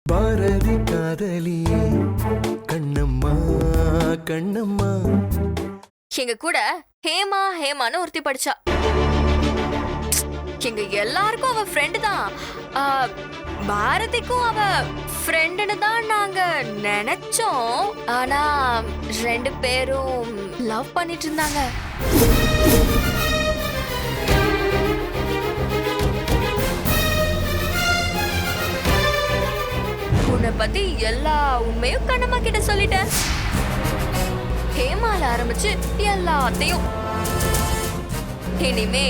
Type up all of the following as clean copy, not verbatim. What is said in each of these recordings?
பாரதி காதலியே கண்ணம்மா கண்ணம்மா. எங்க கூட ஹேமா ஹேமான்னு ஒருத்தி படிச்சா. எங்க எல்லாருக்கும் அவ ஃப்ரெண்டு தான். பாரதிக்கும் அவ ஃப்ரெண்டுன்னு தான் நாங்க நினைச்சோம். ஆனா 2 பேரும் லவ் பண்ணிட்டு இருந்தாங்க. உன்னை பத்தி எல்லா உண்மையும் கண்ணம்மா கிட்ட சொல்லிட்டேன். ஹேமால ஆரம்பிச்சு எல்லாத்தையும். இனிமே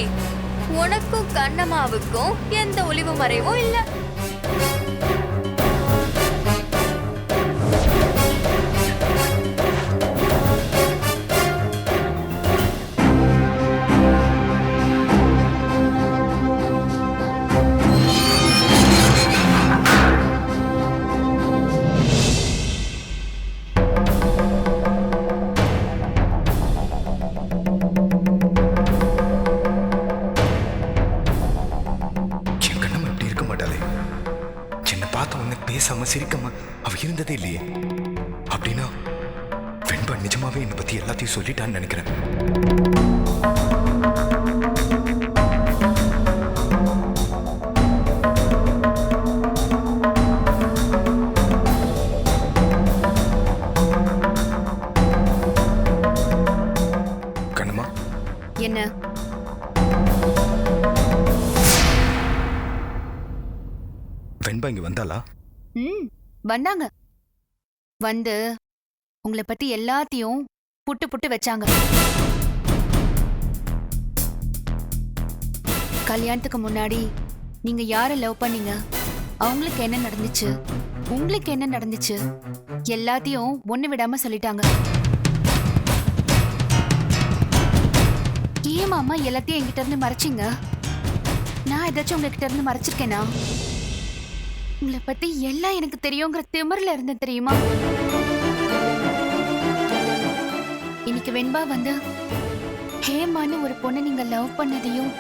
உனக்கும் கண்ணம்மாவுக்கும் எந்த ஒளிவு மறைவும் இல்ல. பேசாம சிரிக்காம அவ இருந்ததே இல்லையே. அப்படின்னா வெண்பா நிஜமாவே என்னை பத்தி எல்லாத்தையும் சொல்லிட்டான்னு நினைக்கிறேன். கண்ணம்மா என்ன வெண்பா இங்க வந்தாளா? வந்தாங்க. வந்து உங்களை பத்தி எல்லாத்தையும் புட்டு புட்டு வச்சாங்க. கல்யாணத்துக்கு முன்னாடி நீங்க யார லவ் பண்ணீங்க, அவங்களுக்கு என்ன நடந்துச்சு, உங்களுக்கு என்ன நடந்துச்சு, எல்லாத்தையும் ஒண்ணு விடாம சொல்லிட்டாங்க. ஏன் மாமா எல்லாத்தையும் என்கிட்ட இருந்து மறைச்சிங்க? நான் ஏதாச்சும் உங்ககிட்ட இருந்து மறைச்சிருக்கேனா? உங்களை பத்தி எல்லாம் எனக்கு தெரியுங்கிற திமிர்ல இருந்து தெரியுமா? இன்னைக்கு வெண்பா வந்து ஹேமான்னு ஒரு பொண்ணு நீங்க லவ் பண்ணதையும்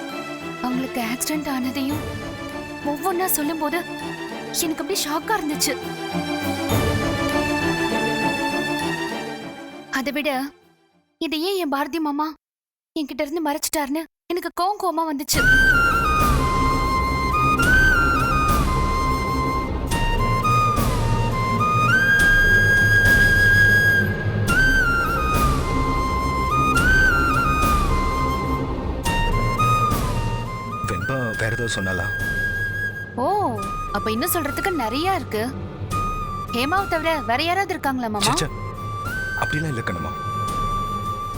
அவங்களுக்கு ஆக்சிடென்ட் ஆனதையும் ஒவ்வொன்னா சொல்லும் போது எனக்கு அப்படியே ஷாக்கா இருந்துச்சு. அதை விட இதையே என் பாரதி மாமா என்கிட்ட இருந்து மறைச்சிட்டாருன்னு எனக்கு கோவமா வந்துச்சு. வேற ஏதாவது சொன்னாலா? ஓ, அப்ப இன்னும் சொல்றதுக்கு நிறைய இருக்கு. ஹேமாவை தவிர வேற யாராவது இருக்காங்களா மாமா? அப்படிலாம் இல்ல கண்ணம்மா.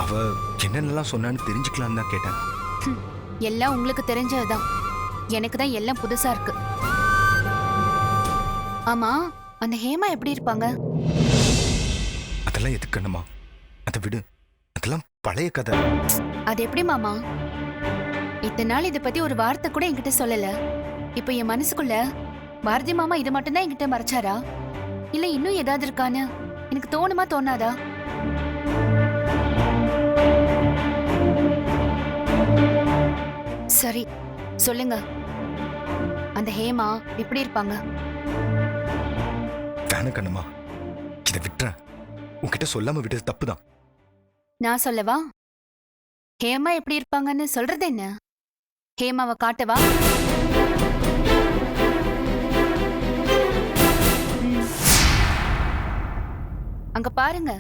அவ என்னென்னலாம் சொன்னான்னு தெரிஞ்சுக்கலான்னு தான் கேட்டேன். எல்லாம் உங்களுக்கு தெரிஞ்சதுதான். எனக்கு தான் எல்லாம் புதுசா இருக்கு. ஆமா, அந்த ஹேமா எப்படி இருப்பாங்க? அதெல்லாம் எதுக்கு கண்ணம்மா? அதை விடு, அதெல்லாம் பழைய கதை. அது எப்படி மாமா? இத்தனை நாள் இதை பத்தி ஒரு வார்த்தை கூட என்கிட்ட சொல்லல. இப்ப என் மனசுக்குள்ள பாரதி மாமா இது மட்டும்தான் என்கிட்ட மறைச்சாரா, இல்ல இன்னும் ஏதாவது இருக்கான்னு எனக்கு தோணுமா தோணாதா? சரி சொல்லுங்க, அந்த ஹேமா எப்படி இருப்பாங்க? வேணாம் கண்ணம்மா, இதை விட்டுறேன். உன்கிட்ட சொல்லாம விட்டது தப்புதான். நான் சொல்லவா? ஹேமா எப்படி இருப்பாங்கன்னு சொல்றது என்ன? ஹேமாவை காட்டவா? அங்க பாருங்க.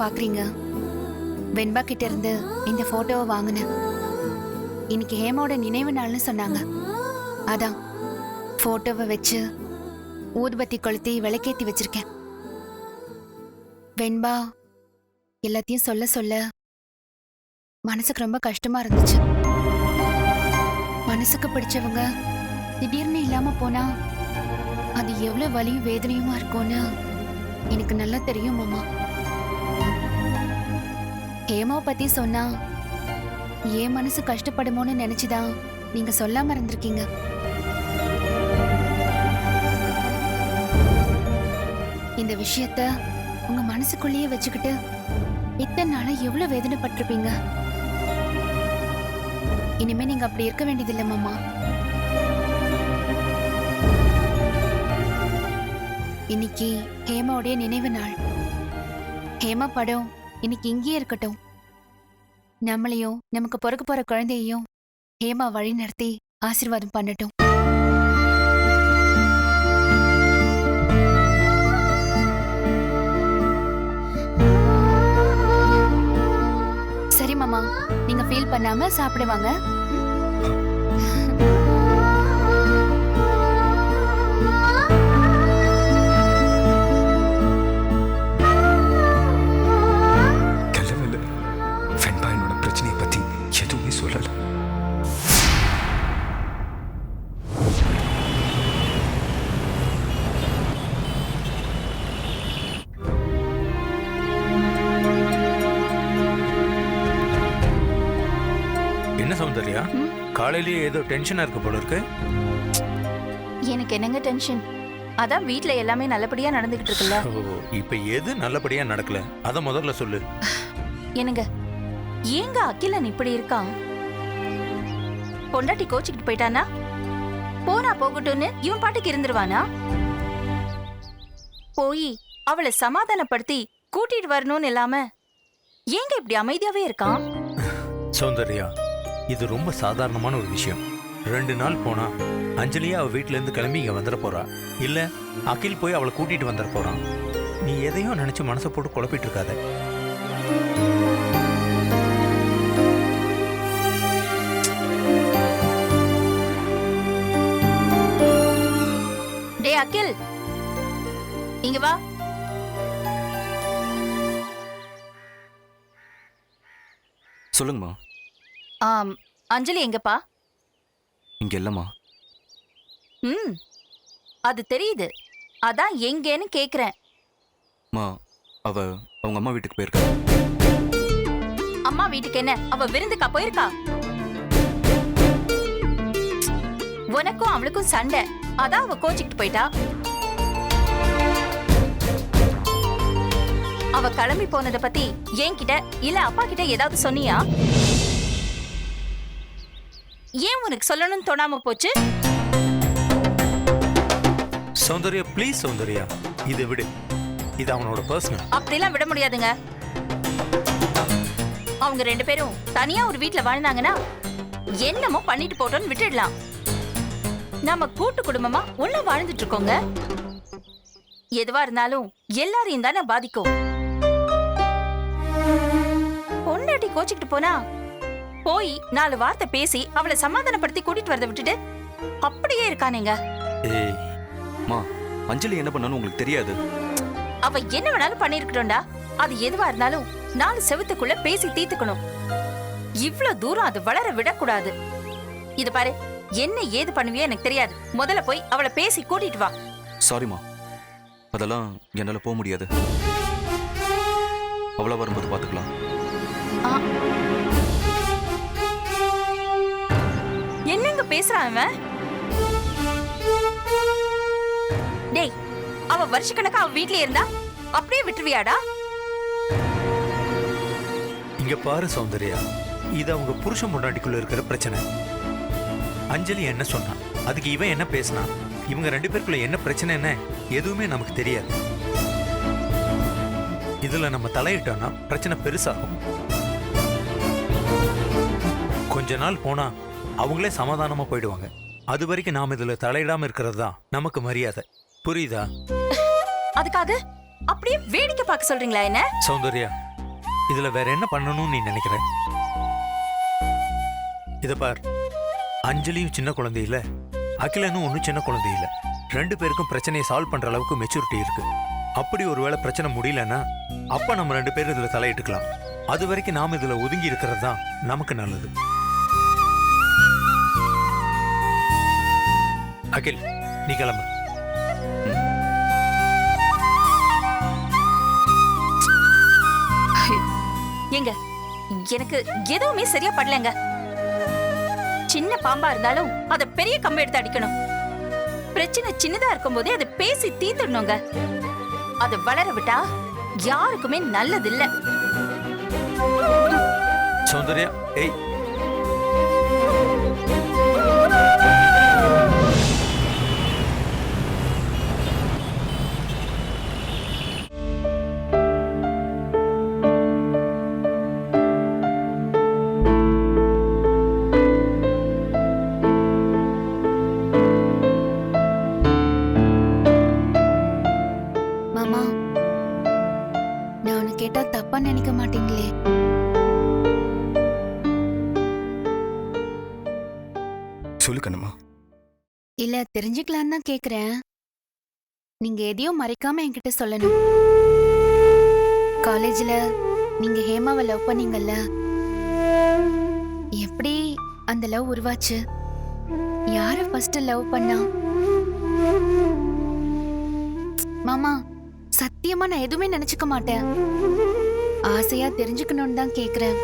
பாக்குறீங்க? வெண்பா கிட்ட இருந்து இந்த போட்டோவை வாங்கினேன். இன்னைக்கு ஹேமாவோட நினைவு நாள்னு சொன்னாங்க. அதான் போட்டோவை வச்சு ஊதுபத்தி கொளுத்தி விளக்கேத்தி வச்சிருக்கேன். வெண்பா எல்லாத்தையும் சொல்ல சொல்ல மனசுக்கு ரொம்ப கஷ்டமா இருந்துச்சு. மனசுக்கு பிடிச்சவங்க திடீர்னு இல்லாம போனா அது எவ்வளவு வலியும் வேதனையுமா இருக்கும்னு எனக்கு நல்லா தெரியும் மாமா. ஹேமாவை பத்தி சொன்னா என் மனசு கஷ்டப்படுமோன்னு நினைச்சுதான் நீங்க சொல்லாம இருந்திருக்கீங்க. இந்த விஷயத்த உங்க மனசுக்குள்ளேயே வச்சுக்கிட்டு இத்தனை நாளா எவ்வளவு வேதனைப்பட்டிருப்பீங்க. இனிமே நீங்க அப்படி இருக்க வேண்டியதில்லை மாமா. இன்னைக்கு ஹேமாவுடைய நினைவு நாள். ஹேமா படம் இன்னைக்கு இங்கேயே இருக்கட்டும். நம்மளையும் நமக்கு பிறக்க போற குழந்தையையும் ஹேமா வழி நடத்தி ஆசீர்வாதம் பண்ணட்டும். சரி மாமா, நீங்க ஃபீல் பண்ணாம சாப்பிடுவாங்க. கலவல வெண்பா என்னோட பிரச்சனையை பத்தி எதுவுமே சொல்லல. என்ன சௌந்தர்யா, காலையிலேயே ஏதோ டென்ஷனா இருக்க போல இருக்கு. எனக்கு என்னங்க டென்ஷன்? அதான் வீட்ல எல்லாமே நல்லபடியா நடந்துகிட்டு இருக்குல்ல. ஓ, இப்ப எது நல்லபடியா நடக்கல அத முதல்ல சொல்லு. என்னங்க, ஏங்க அகிலன் இப்படி இருக்கான்? பொண்டாட்டி கோச்சிக்கிட்டு போயிட்டானா போனா போகட்டும்னு இவன் பாட்டுக்கு இருந்துருவானா? போய் அவளை சமாதானப்படுத்தி கூட்டிட்டு வரணும்னு இல்லாம ஏங்க இப்படி அமைதியாவே இருக்கான்? சௌந்தர்யா, இது ரொம்ப சாதாரணமான ஒரு விஷயம். 2 நாள் போனா அஞ்சலியா அவ வீட்டுல இருந்து கிளம்பி இங்க வந்துட போறா, இல்ல அகில் போய் அவளை கூட்டிட்டு வந்துட போறான். நீ எதையும் நினைச்சு மனசை போட்டு குழப்பிட்டு இருக்காத. டே அகில், இங்க வா. சொல்லுங்கம்மா. அஞ்சலி எங்கப்பா? இங்க இல்லம்மா. அது தெரியுது, அதான் எங்கன்னு கேக்குறேன். அம்மா, அவங்க அம்மா வீட்டுக்கு போயிருக்கா. அம்மா வீட்டுக்கு என்ன, அவ விருந்துக்கா போயிருக்கா? உனக்கும் அவளுக்கும் சண்டை, அதான் அவ கோச்சிக்கிட்டு போயிட்டா. அவ கிளம்பி போனத பத்தி என்கிட்ட இல்ல அப்பா கிட்ட ஏதாவது சொன்னியா? ஏன் உனக்கு சொல்லணும்னு தோணாம போச்சு? சௌந்தர்யா ப்ளீஸ் சௌந்தர்யா, இதை விடு. இது அவனோட பர்சனல். அப்படிலாம் விட முடியாதுங்க. அவங்க 2 பேரும் தனியா ஒரு வீட்ல வாழ்ந்தாங்கன்னா என்னமோ பண்ணிட்டு போட்டோன்னு விட்டுடலாம். நம்ம கூட்டு குடும்பமா ஒண்ணா வாழ்ந்துட்டு இருக்கோங்க. எதுவா இருந்தாலும் எல்லாரையும் தானே பாதிக்கும். பொண்டாட்டி கோச்சிக்கிட்டு போனா போய் 4 வார்த்தை பேசி அவளை சமாதானப்படுத்தி கூட்டிட்டு வரத விட்டுட்டு அப்படியே இருக்கானேங்க. ஏய் மா, அஞ்சலி என்ன பண்ணான்னு உங்களுக்கு தெரியாது. அவ என்ன வேணாலும் பண்ணிருக்கட்டும்டா. அது எதுவா இருந்தாலும் 4 செவத்துக்குள்ள பேசி தீர்த்துக்கணும். இவ்ளோ தூரம் அது வளர விடக்கூடாது. இது பாரு, என்ன ஏது பண்ணுவியோ எனக்கு தெரியாது. முதல்ல போய் அவளை பேசி கூட்டிட்டு வா. சாரிம்மா, அதெல்லாம் என்னால போக முடியாது. அவளா வரும்போது பாத்துக்கலாம். என்னங்க பேசுறான் அவன்? டேய், அவ வருஷக்கணக்கா அவ வீட்லயே இருந்தா அப்படியே விட்டுருவியாடா? இங்க பாரு சௌந்தர்யா, இது அவங்க புருஷன் முன்னாடிக்குள்ள இருக்கிற பிரச்சனை. அஞ்சலி என்ன சொன்னா, அதுக்கு இவன் என்ன பேசினா, இவங்க 2 பேருக்குள்ள என்ன பிரச்சனைன்னு எதுவுமே நமக்கு தெரியாது. இதுல நம்ம தலையிட்டோம்னா பிரச்சனை பெருசாகும். கொஞ்ச நாள் போனா அவங்களே சமாதானமா போயிடுவாங்க. அது வரைக்கும் நாம இதுல தலையிடாம இருக்கிறது தான் நமக்கு மரியாதை. புரியுதா? அதுக்காக அப்படியே வேடிக்கை பார்க்க சொல்றீங்களா என்ன? சௌந்தர்யா, இதுல வேற என்ன பண்ணணும்னு நீ நினைக்கிற? இத பார், அஞ்சலியும் சின்ன குழந்தை இல்ல, அகிலனும் ஒன்னும் சின்ன குழந்தை இல்ல. 2 பேருக்கும் பிரச்சனையை சால்வ் பண்ற அளவுக்கு மெச்சூரிட்டி இருக்கு. அப்படி ஒருவேளை பிரச்சனை முடியலன்னா அப்ப நம்ம 2 பேரும் இதுல தலையிட்டுக்கலாம். அது வரைக்கும் நாம இதுல ஒதுங்கி இருக்கிறது தான் நமக்கு நல்லது. அகில், நீ கிளம்பு. ஏங்க, எனக்கு எதுவுமே சரியா படலங்க. சின்ன பாம்பா இருந்தாலும் அத பெரிய கம்பு எடுத்து அடிக்கணும். பிரச்சனை சின்னதா இருக்கும் போதே அதை பேசி தீர்த்துடணுங்க. அதை வளர விட்டா யாருக்குமே நல்லது இல்ல. சௌந்தர்யா, ஏய், மாமா, நான் உன்னை கேட்டா தப்பா நினைக்க மாட்டீங்களே? சொல்லு கண்ணம்மா. இல்ல, தெரிஞ்சுக்கலான்னு தான் கேக்குறேன். நீங்க எதையும் மறைக்காம என்கிட்ட சொல்லணும். காலேஜ்ல நீங்க ஹேமாவை லவ் பண்ணீங்கல்ல, எப்படி அந்த லவ் உருவாச்சு? யார ஃபர்ஸ்ட் லவ் பண்ணா? மாமா, சத்தியமா நான் எதுவுமே நினைச்சுக்க மாட்டேன். ஆசையா தெரிஞ்சுக்கணும்னு தான் கேக்குறேன்.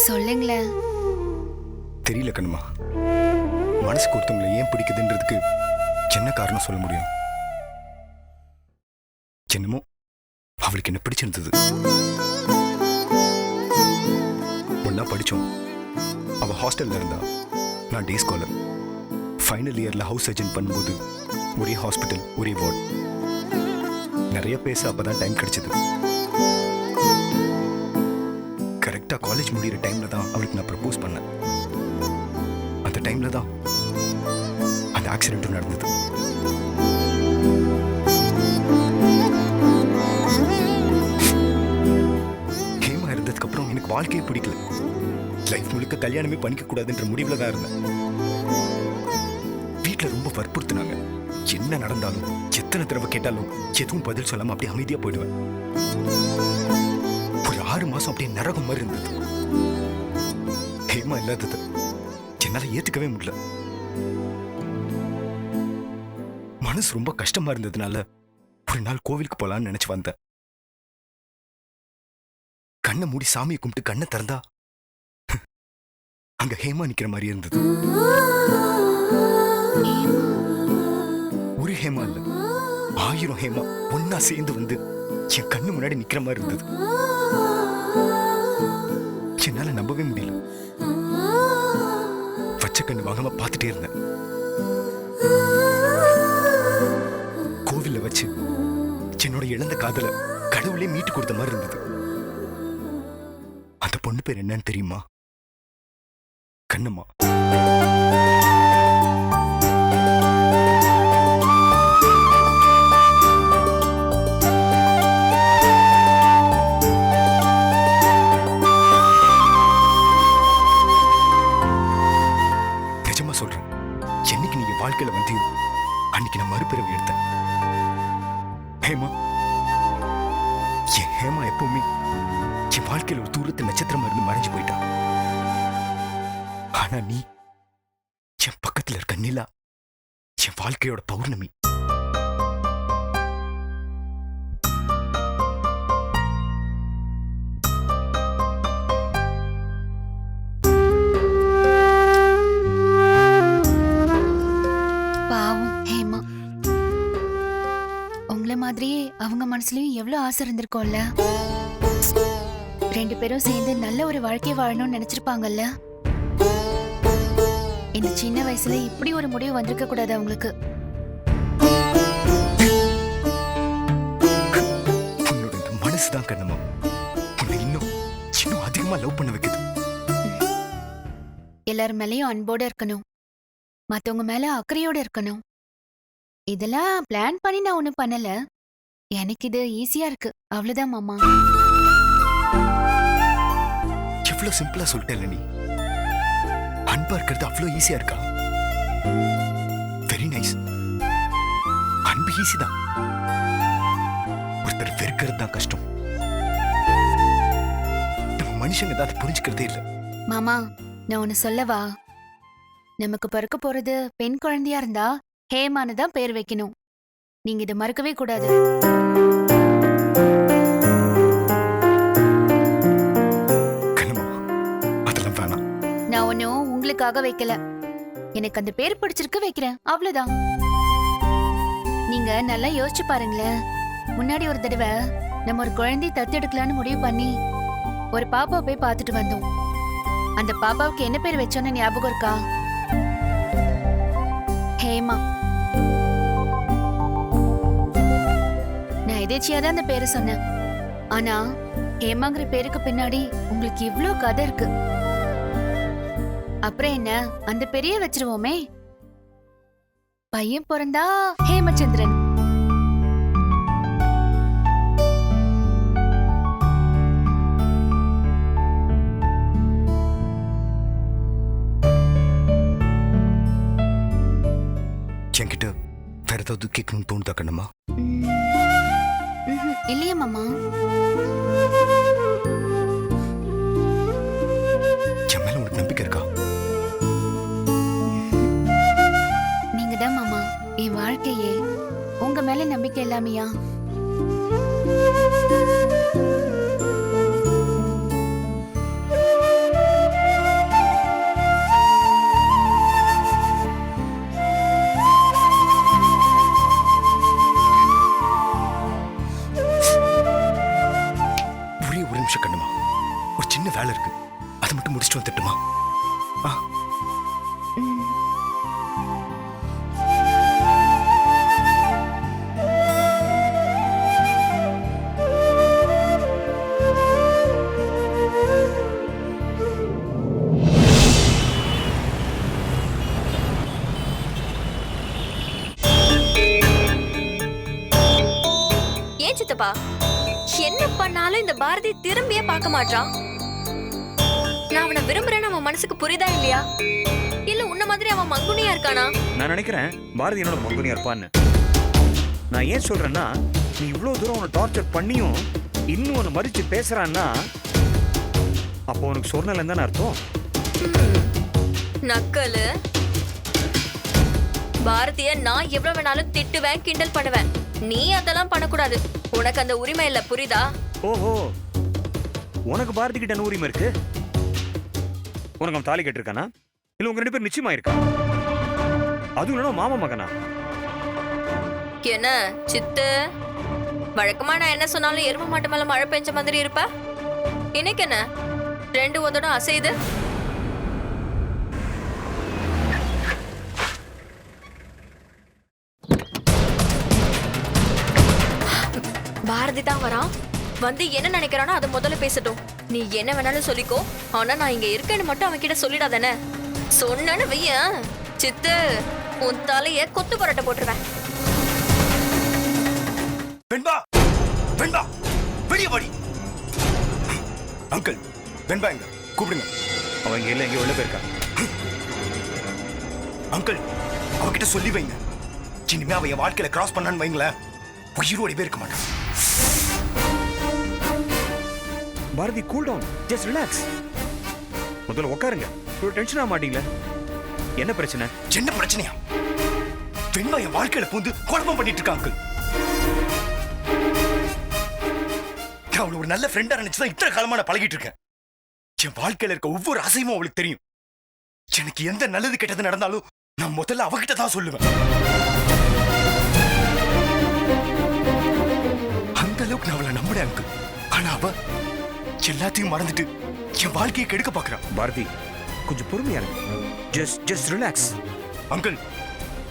சொல்லுங்களேன். தெரியல கண்ணம்மா. மனசுக்கு ஒருத்தவங்களை ஏன் பிடிக்குதுன்றதுக்கு என்ன காரணம் சொல்ல முடியும்? என்னமோ அவளுக்கு என்ன பிடிச்சிருந்தது. ஒன்னா படிச்சோம். அவ ஹாஸ்டல்ல இருந்தா, நான் டே ஸ்காலர். ஃபைனல் இயர்ல ஹவுஸ் சர்ஜன் பண்ணும்போது ஒரே ஹாஸ்பிட்டல், ஒரே வார்டு. நிறைய பேச அப்பதான் டைம் கிடைச்சது. கரெக்டா காலேஜ் முடிகிற டைம்ல தான் அவளுக்கு நான் ப்ரப்போஸ் பண்ணேன். அந்த டைம்ல தான் அந்த ஆக்சிடென்ட் நடந்தது. ஹேமா இருந்ததுக்கு அப்புறம் எனக்கு வாழ்க்கையே பிடிக்கல. லைஃப் முழுக்க கல்யாணமே பண்ணிக்க கூடாதுன்ற முடிவுல தான் இருந்தேன். வீட்டுல ரொம்ப வற்புறுத்தினாங்க. என்ன நடந்தாலும், எத்தனை தடவை கேட்டாலும் எதுவும் பதில் சொல்லாம அப்படியே அமைதியா போயிடுவேன். ஒரு 6 மாசம் அப்படியே நரகம் மாதிரி இருந்தது. ஹேமா இல்லாதது என்னால ஏத்துக்கவே முடியல. மனசு ரொம்ப கஷ்டமா இருந்ததுனால ஒரு நாள் கோவிலுக்கு போலான்னு நினைச்சு வந்தேன். கண்ணை மூடி சாமியை கும்பிட்டு கண்ணை திறந்தா அங்க ஹேமா நிக்கிற மாதிரி இருந்தது. ஒரு ஹேமா இல்ல, 1000 ஹேமா ஒன்னா சேர்ந்து வந்து என் கண்ணு முன்னாடி நிக்கிற மாதிரி இருந்தது. என்னால நம்பவே முடியல. பச்சை கண்ணு வாங்காம பார்த்துட்டே இருந்தேன். கோவில்ல வச்சு என்னோட இழந்த காதல கடவுளே மீட்டு கொடுத்த மாதிரி இருந்தது. அந்த பொண்ணு பேர் என்னன்னு தெரியுமா? கண்ணம்மா. நிஜமா சொல்றேன், என்னைக்கு நீங்க வாழ்க்கையில வந்து அன்னைக்கு நான் மறுபிறவி எடுத்தேன். ஹேமா, என் ஹேமா எப்பவுமே என் வாழ்க்கையில ஒரு தூரத்து நட்சத்திரமா இருந்து மறைஞ்சு போயிட்டா. ஆனா நீ என் பக்கத்துல இருக்க நிலா, என் வாழ்க்கையோட பௌர்ணமி. பாவம் ஹேமா, உங்களை மாதிரியே அவங்க மனசுலயும் எவ்வளவு ஆசை இருந்திருக்கும்ல. 2 பேரும் சேர்ந்து நல்ல ஒரு வாழ்க்கை வாழணும்னு நினைச்சிருப்பாங்கல்ல. இந்த சின்ன வயசுல இப்படி ஒரு முடிவு வந்திருக்க கூடாது அவங்களுக்கு. உன்னோட இந்த மனசுதான் கண்ணம்மா உன்னை இன்னும் இன்னும் அதிகமா லவ் பண்ண வைக்குது. எல்லார் மேலயும் அன்போட இருக்கணும், மத்தவங்க மேல அக்கறையோட இருக்கணும். இதெல்லாம் பிளான் பண்ணி நான் ஒண்ணும் பண்ணல. எனக்கு இது ஈஸியா இருக்கு, அவ்வளவுதான் மாமா. எவ்வளவு சிம்பிளா சொல்லிட்டேன் நீ. அன்பா இருக்கிறது அவ்வளவு ஈஸியா இருக்கா? Very nice. அன்பு ஈஸி தான். ஒருத்தர் வெறுக்கிறது தான் கஷ்டம். நம்ம மனுஷங்க தான் அதை புரிஞ்சுக்கிறதே இல்லை. மாமா, நான் ஒன்னு சொல்லவா? நமக்கு பிறக்க போறது பெண் குழந்தையா இருந்தா ஹேமான்னு தான் பேர் வைக்கணும். நீங்க இதை மறக்கவே கூடாது. கண்ணம்மா, அதெல்லாம் வேணாம். நான் ஒன்னும் உங்களுக்காக வைக்கல. எனக்கு அந்த பேர் பிடிச்சிருக்கு வைக்கிறேன், அவ்வளவுதான். நீங்க நல்லா யோசிச்சு பாருங்களேன். முன்னாடி ஒரு தடவை நம்ம ஒரு குழந்தை தத்தெடுக்கலான்னு முடிவு பண்ணி ஒரு பாப்பாவை போய் பார்த்துட்டு வந்தோம். அந்த பாப்பாவுக்கு என்ன பேர் வச்சோன்னு ஞாபகம் இருக்கா? ஹேமா. நான் எதேச்சியா தான் அந்த பேரை சொன்னேன். ஆனா ஹேமாங்கிற பேருக்கு பின்னாடி உங்களுக்கு இவ்ளோ கதை இருக்கு. அப்புறம் என்ன, அந்த பெரிய வச்சிருவோமே. பையன் பிறந்தா ஹேமச்சந்திரன். என்கிட்ட வேற ஏதாவது கேட்கணும்னு தோணுதா கண்ணம்மா? இல்லையா மாமா? என் மேல உனக்கு நம்பிக்கை இருக்கா? நீங்க தான் மாமா என் வாழ்க்கையே. உங்க மேல நம்பிக்கை இல்லாமையா? ஒரு நிமிஷம் கண்ணம்மா, ஒரு சின்ன வேலை இருக்கு, அதை மட்டும் முடிச்சுட்டு வந்துட்டுமா? ஏன் சித்தப்பா என்ன பண்ணாலும் இந்த பாரதி திரும்பியே பார்க்க மாட்டான்? நான் அவனை விரும்புறேன்னு அவன் மனசுக்கு புரியுதா இல்லையா? இல்ல உன்ன மாதிரி அவன் மங்குனியா இருக்கானா? நான் நினைக்கிறேன் பாரதி என்னோட மங்குனியா இருப்பான்னு. நான் ஏன் சொல்றேன்னா, நீ இவ்வளவு தூரம் உன்னை டார்ச்சர் பண்ணியும் இன்னும் உன்னை மறிச்சு பேசுறான்னா அப்போ உனக்கு சொர்ணல தானே அர்த்தம். நக்கலு. பாரதிய நான் எவ்வளவு வேணாலும் திட்டுவேன், கிண்டல் பண்ணுவேன். நீ அதெல்லாம் பண்ணக்கூடாது. உனக்கு அந்த உரிமை இல்ல, புரியுதா? ஓஹோ, உனக்கு பாரதி கிட்ட என்ன உரிமை இருக்கு? உனக்கு அவன் தாலி கட்டிருக்கானா? இல்ல உங்க 2 பேர் நிச்சயமாயிருக்கா? அதுவும் இல்லைன்னா மாமா மகனா? என்ன சித்து, வழக்கமா நான் என்ன சொன்னாலும் எருமை மாட்டு மேல மழை பெஞ்ச மாதிரி இருப்ப. இன்னைக்கு என்ன 2 உதடும் அசையுது? பாரதி தான் வரான். வந்து என்ன நினைக்கிறானோ அதை முதல்ல பேசட்டும். நீ என்ன வேணாலும் சொல்லிக்கோ, ஆனா நான் இங்க இருக்கேன்னு மட்டும் அவன் கிட்ட சொல்லிடாதானே. சொன்னேன்னு வைய சித்து, உன் தலைய கொத்து பரோட்டா போட்டுருவேன். வெண்பா, வெண்பா, வெளிய வாடி. அங்கிள், வெண்பா எங்க? கூப்பிடுங்க. அவன் இங்க இல்ல, இங்க உள்ள போயிருக்கா. அங்கிள், அவகிட்ட சொல்லி வைங்க. இனிமே அவ என் வாழ்க்கையில கிராஸ் பண்ணான்னு வைங்களேன், உயிரோடவே இருக்க மாட்டான். Bharathi, cool down, just relax. முதல்ல உட்காருங்க. ஒரு டென்ஷன் ஆக மாட்டீங்களா? என்ன பிரச்சனை? என்ன பிரச்சனையா? வெண்பா என் வாழ்க்கையில பூந்து குழப்பம் பண்ணிட்டு இருக்கா அங்கிள். நான் அவளை ஒரு நல்ல ஃப்ரெண்டா நினைச்சுதான் இத்தனை காலமா நான் பழகிட்டு இருக்கேன். என் வாழ்க்கையில இருக்க ஒவ்வொரு அசைவும் அவளுக்கு தெரியும். எனக்கு எந்த நல்லது கெட்டது நடந்தாலும் நான் முதல்ல அவகிட்ட தான் சொல்லுவேன். அந்த அளவுக்கு நான் அவளை நம்பினேன் அங்கிள். ஆனா அவ எல்லாத்தையும் மறந்துட்டு என் வாழ்க்கையை கெடுக்க பாக்குறான். பாரதி, கொஞ்சம் பொறுமையா இருங்க. Just relax. அங்கிள்,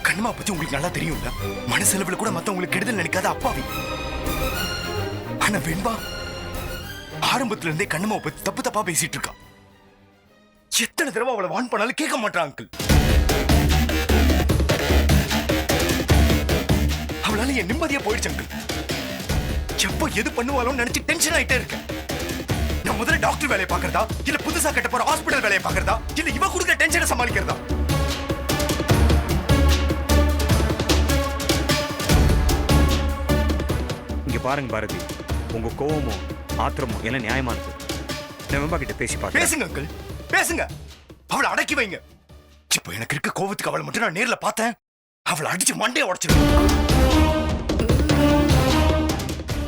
கண்ணம்மா பத்தி உங்களுக்கு நல்லா தெரியும்ல. மனசெலவுல கூட மத்தவங்களுக்கு கெடுதல் நினைக்காத அப்பாவி. ஆனா வெண்பா ஆரம்பத்துல இருந்தே கண்ணம்மாவை பத்தி தப்பு தப்பா பேசிட்டு இருக்கா. எத்தனை தடவை அவளை வான் பண்ணாலும் கேட்க மாட்டான் அங்கிள். அவளால என் நிம்மதியா போயிடுச்சு அங்கிள். எப்போ எது பண்ணுவாலும் நினைச்சு டென்ஷன் ஆயிட்டே இருக்கேன். நான் முதல்ல டாக்டர் வேலையை பாக்குறதா, இல்ல புதுசா கட்ட போற ஹாஸ்பிடல் வேலையை பாக்குறதா, இல்ல இவ கொடுக்குற டென்ஷனை சமாளிக்கிறதா? இங்க பாருங்க பாரதி, உங்க கோவமோ ஆத்திரமோ எல்லாம் நியாயமானது. நான் வெம்பா கிட்ட பேசி பார்க்க. பேசுங்க அங்கிள், பேசுங்க. அவளை அடக்கி வைங்க. இப்போ எனக்கு இருக்க கோவத்துக்கு அவளை மட்டும் நான் நேர்ல பார்த்தேன், அவளை அடிச்சு மண்டையை உடைச்சிருவேன்.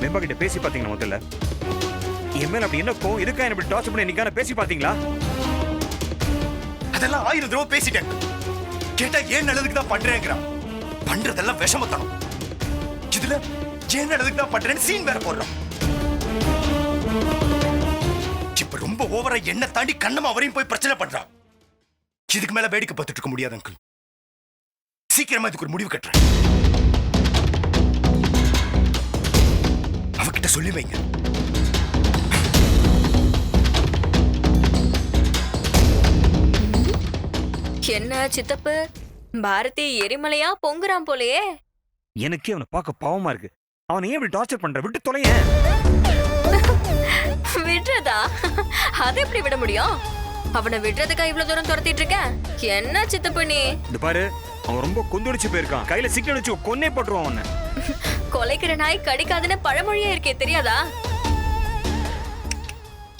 வெம்பா கிட்ட பேசி பாத்தீங்களா? முதல்ல என் மேல அப்படி என்ன கோவம், எதுக்கா என்ன இப்படி டார்ச்சர் பண்ணி நிக்கான பேசி பாத்தீங்களா? அதெல்லாம் 1000 தடவை பேசிட்டேன். கேட்டா ஏன் நல்லதுக்கு தான் பண்றேங்கிறான். பண்றதெல்லாம் விஷமத்தனம். இதுல ஏன் நல்லதுக்கு தான் பண்றேன்னு சீன் வேற போடுறான். இப்ப ரொம்ப ஓவரா என்ன தாண்டி கண்ணமா அவரையும் போய் பிரச்சனை பண்றான். இதுக்கு மேல வேடிக்கை பார்த்துட்டு இருக்க முடியாது அங்கிள். சீக்கிரமா இதுக்கு ஒரு முடிவு கட்டுறேன். அவகிட்ட சொல்லி வைங்க. என்ன சித்தப்பு, பாரதி எரிமலையா பொங்குறான் போலயே. எனக்கே அவனை பார்க்க பாவமா இருக்கு. அவனை ஏன் இப்படி டார்ச்சர் பண்ற? விட்டு தொலையேன். விடுறதா? அதை எப்படி விட முடியும்? அவனை விடுறதுக்கா இவ்வளவு தூரம் துரத்திட்டு இருக்க? என்ன சித்தப்பு நீ? இந்த பாரு, அவன் ரொம்ப கொந்தளிச்சு போயிருக்கான். கையில சிக்கல் வச்சு கொன்னே போட்டுருவான் அவனை. கொலைக்கிற நாய் கடிக்காதுன்னு பழமொழியே இருக்கே, தெரியாதா?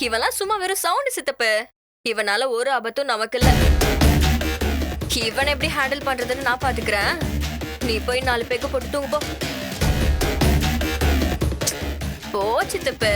இவெல்லாம் சும்மா வெறும் சவுண்ட் சித்தப்பு. இவனால ஒரு ஆபத்தும் நமக்கு இல்ல. இவனை எப்படி ஹேண்டில் பண்றதுன்னு நான் பாத்துக்கிறேன். நீ போய் 4 பேக்கு போட்டு தூங்கு போ. போ சித்தப்பு.